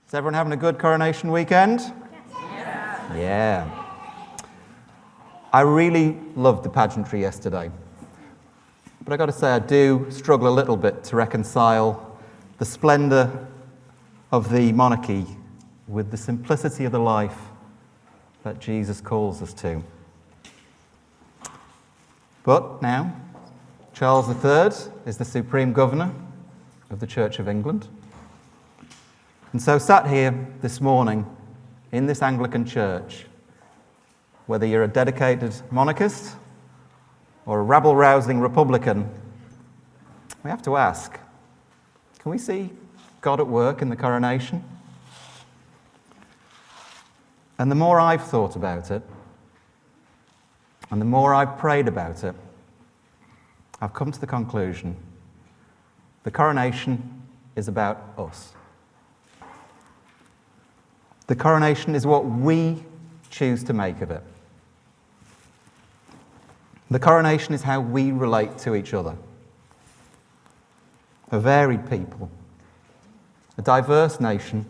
Is everyone having a good coronation weekend? Yes. Yeah. I really loved the pageantry yesterday. But I've got to say, I do struggle a little bit to reconcile the splendour of the monarchy with the simplicity of the life that Jesus calls us to. But now, Charles III is the Supreme Governor of the Church of England. And so sat here this morning in this Anglican church, whether you're a dedicated monarchist or a rabble-rousing Republican, we have to ask, can we see God at work in the coronation? And the more I've thought about it, and the more I've prayed about it, I've come to the conclusion the coronation is about us. The coronation is what we choose to make of it. The coronation is how we relate to each other. A varied people, a diverse nation,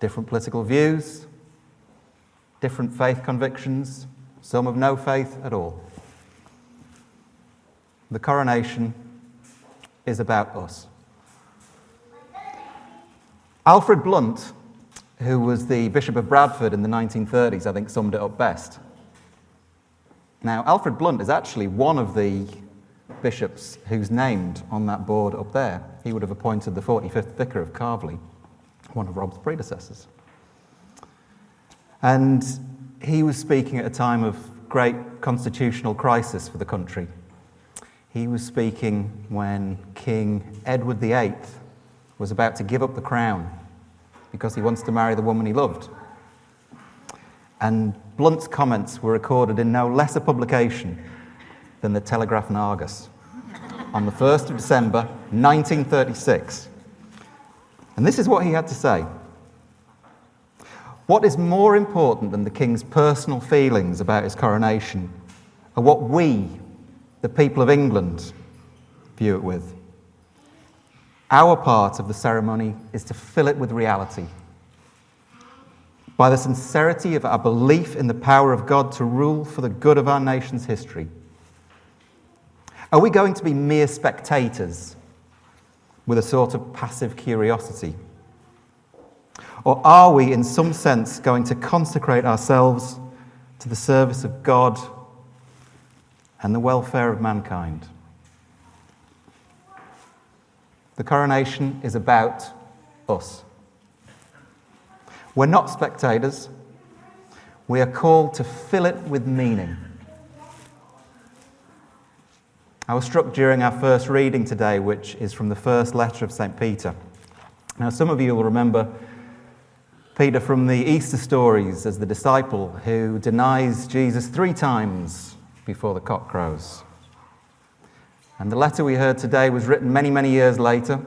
different political views, different faith convictions, some of no faith at all. The coronation is about us. Alfred Blunt, who was the Bishop of Bradford in the 1930s, I think summed it up best. Now, Alfred Blunt is actually one of the bishops who's named on that board up there. He would have appointed the 45th Vicar of Calverley, one of Rob's predecessors. And he was speaking at a time of great constitutional crisis for the country. He was speaking when King Edward VIII was about to give up the crown because he wants to marry the woman he loved. And Blunt's comments were recorded in no less a publication than the Telegraph and Argus on the 1st of December, 1936. And this is what he had to say. What is more important than the King's personal feelings about his coronation are what we, the people of England, view it with. Our part of the ceremony is to fill it with reality. By the sincerity of our belief in the power of God to rule for the good of our nation's history. Are we going to be mere spectators with a sort of passive curiosity? Or are we, in some sense, going to consecrate ourselves to the service of God and the welfare of mankind? The coronation is about us. We're not spectators. We are called to fill it with meaning. I was struck during our first reading today, which is from the first letter of St. Peter. Now, some of you will remember Peter from the Easter stories as the disciple who denies Jesus 3 times before the cock crows. And the letter we heard today was written many, many years later.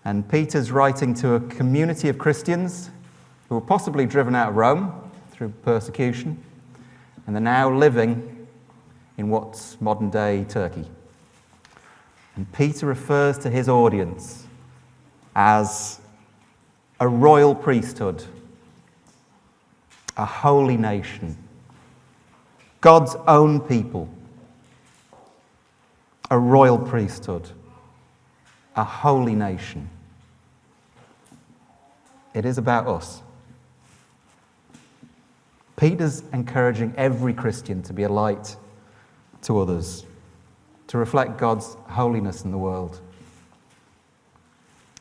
And Peter's writing to a community of Christians who were possibly driven out of Rome through persecution, and they're now living in what's modern-day Turkey. And Peter refers to his audience as a royal priesthood, a holy nation, God's own people, a royal priesthood, a holy nation. It is about us. Peter's encouraging every Christian to be a light to others, to reflect God's holiness in the world.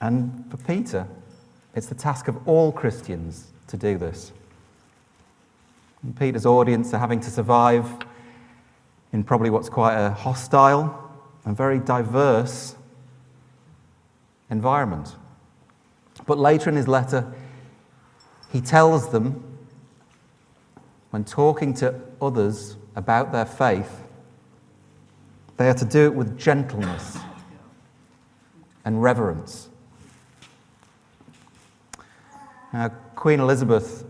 And for Peter, it's the task of all Christians to do this. And Peter's audience are having to survive in probably what's quite a hostile and very diverse environment. But later in his letter, he tells them, when talking to others about their faith, they are to do it with gentleness and reverence. Now, Queen Elizabeth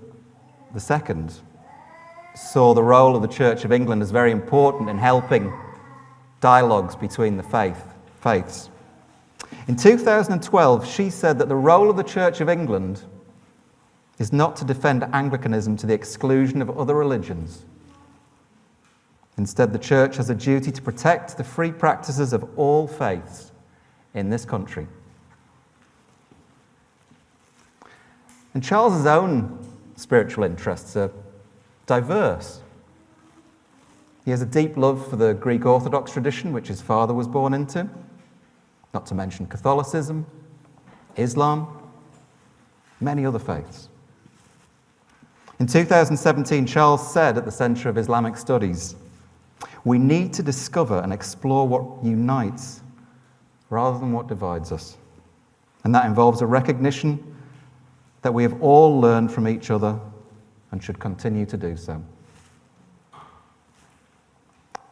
II saw the role of the Church of England as very important in helping dialogues between the faiths. In 2012, she said that the role of the Church of England is not to defend Anglicanism to the exclusion of other religions. Instead, the Church has a duty to protect the free practices of all faiths in this country. And Charles's own spiritual interests are diverse. He has a deep love for the Greek Orthodox tradition, which his father was born into, not to mention Catholicism, Islam, many other faiths. In 2017, Charles said at the Centre of Islamic Studies, "We need to discover and explore what unites rather than what divides us. And that involves a recognition that we have all learned from each other and should continue to do so."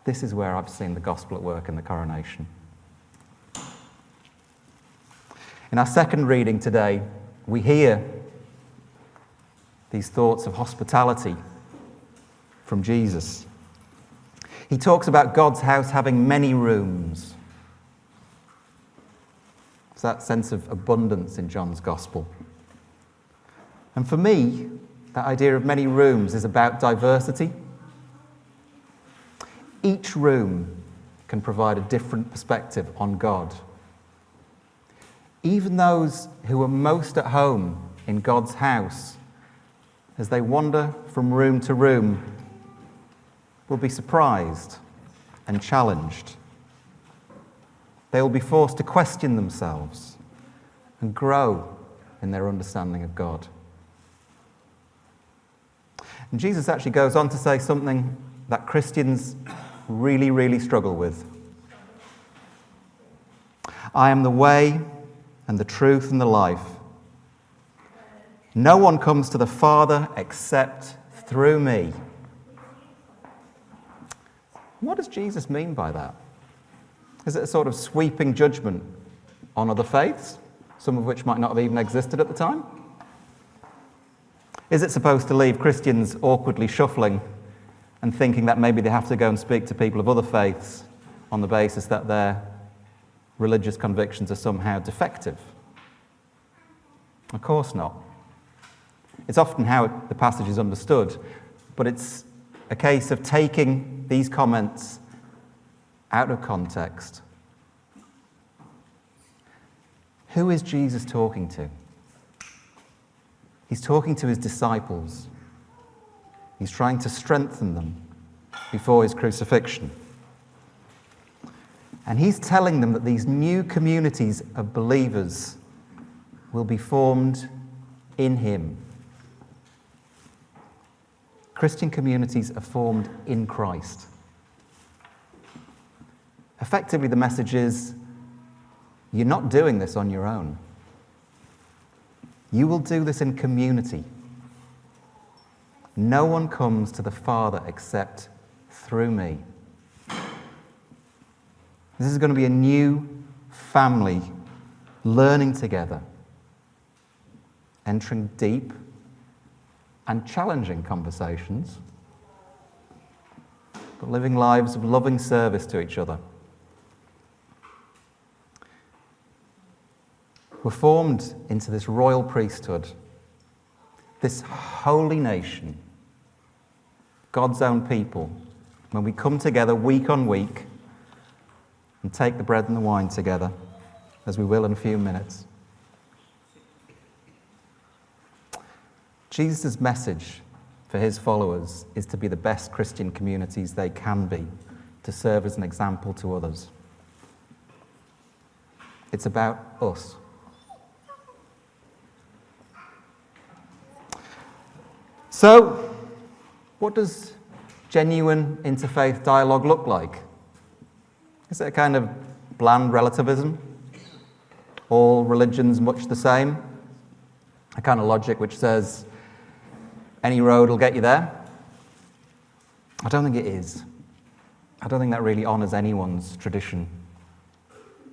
This is where I've seen the gospel at work in the coronation. In our second reading today, we hear these thoughts of hospitality from Jesus. He talks about God's house having many rooms. It's that sense of abundance in John's gospel. And for me, that idea of many rooms is about diversity. Each room can provide a different perspective on God. Even those who are most at home in God's house, as they wander from room to room, will be surprised and challenged. They will be forced to question themselves and grow in their understanding of God. And Jesus actually goes on to say something that Christians really, really struggle with. "I am the way and the truth and the life. No one comes to the Father except through me." What does Jesus mean by that? Is it a sort of sweeping judgment on other faiths, some of which might not have even existed at the time? Is it supposed to leave Christians awkwardly shuffling and thinking that maybe they have to go and speak to people of other faiths on the basis that their religious convictions are somehow defective? Of course not. It's often how the passage is understood, but it's a case of taking these comments out of context. Who is Jesus talking to? He's talking to his disciples. He's trying to strengthen them before his crucifixion. And he's telling them that these new communities of believers will be formed in him. Christian communities are formed in Christ. Effectively, the message is, you're not doing this on your own. You will do this in community. No one comes to the Father except through me. This is going to be a new family learning together, entering deep and challenging conversations, but living lives of loving service to each other. We're formed into this royal priesthood, this holy nation, God's own people, when we come together week on week and take the bread and the wine together, as we will in a few minutes. Jesus' message for his followers is to be the best Christian communities they can be, to serve as an example to others. It's about us. So, what does genuine interfaith dialogue look like? Is it a kind of bland relativism? All religions much the same? A kind of logic which says, any road will get you there? I don't think it is. I don't think that really honours anyone's tradition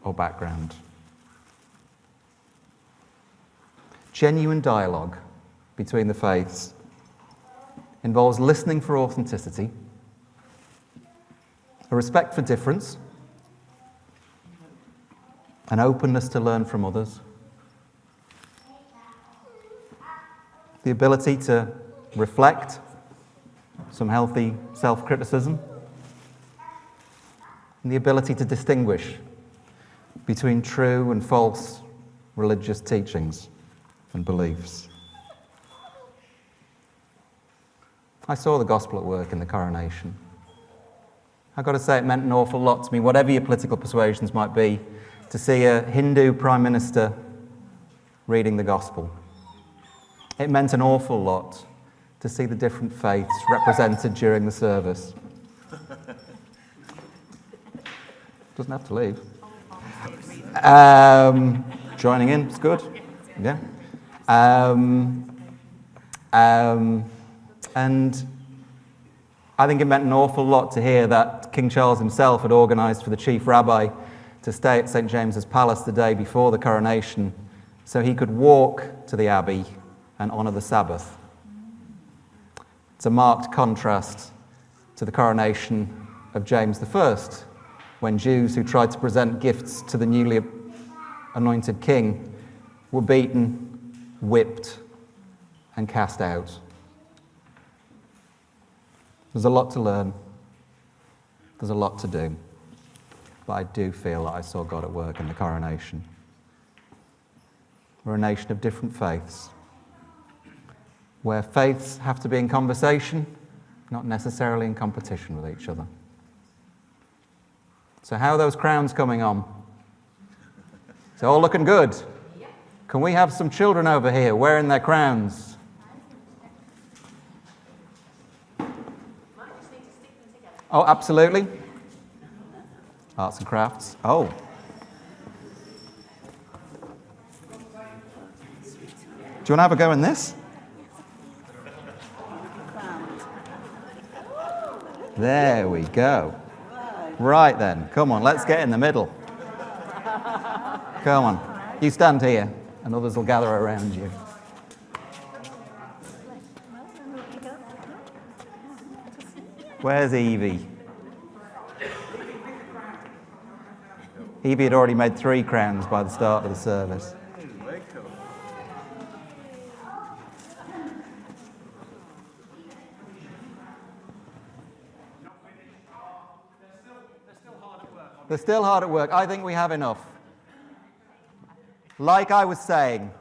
or background. Genuine dialogue between the faiths involves listening for authenticity, a respect for difference, an openness to learn from others, the ability to reflect, some healthy self-criticism, and the ability to distinguish between true and false religious teachings and beliefs. I saw the gospel at work in the coronation. I've got to say it meant an awful lot to me, whatever your political persuasions might be, to see a Hindu Prime Minister reading the gospel. It meant an awful lot to see the different faiths represented during the service. Doesn't have to leave. Joining in, it's good. Yeah. And I think it meant an awful lot to hear that King Charles himself had organised for the chief rabbi to stay at St. James's Palace the day before the coronation so he could walk to the Abbey and honour the Sabbath. It's a marked contrast to the coronation of James I, when Jews who tried to present gifts to the newly anointed king were beaten, whipped, and cast out. There's a lot to learn. There's a lot to do. But I do feel that I saw God at work in the coronation. We're a nation of different faiths, where faiths have to be in conversation, not necessarily in competition with each other. So how are those crowns coming on? It's all looking good. Can we have some children over here wearing their crowns? Oh, absolutely. Arts and crafts. Oh. Do you want to have a go in this? There we go. Right then, come on, let's get in the middle. Come on, you stand here and others will gather around you. Where's Evie? Evie had already made 3 crowns by the start of the service. They're still hard at work. I think we have enough. Like I was saying,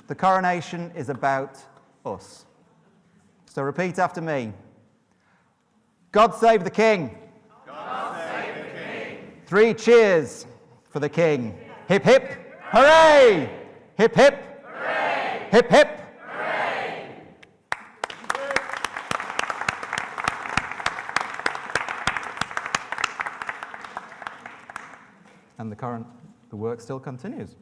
the coronation is about us. So repeat after me. God save the King. God save the King. 3 cheers for the King. Hip hip, hooray! Hip hip, Hooray! hip hip. Hooray! And the work still continues.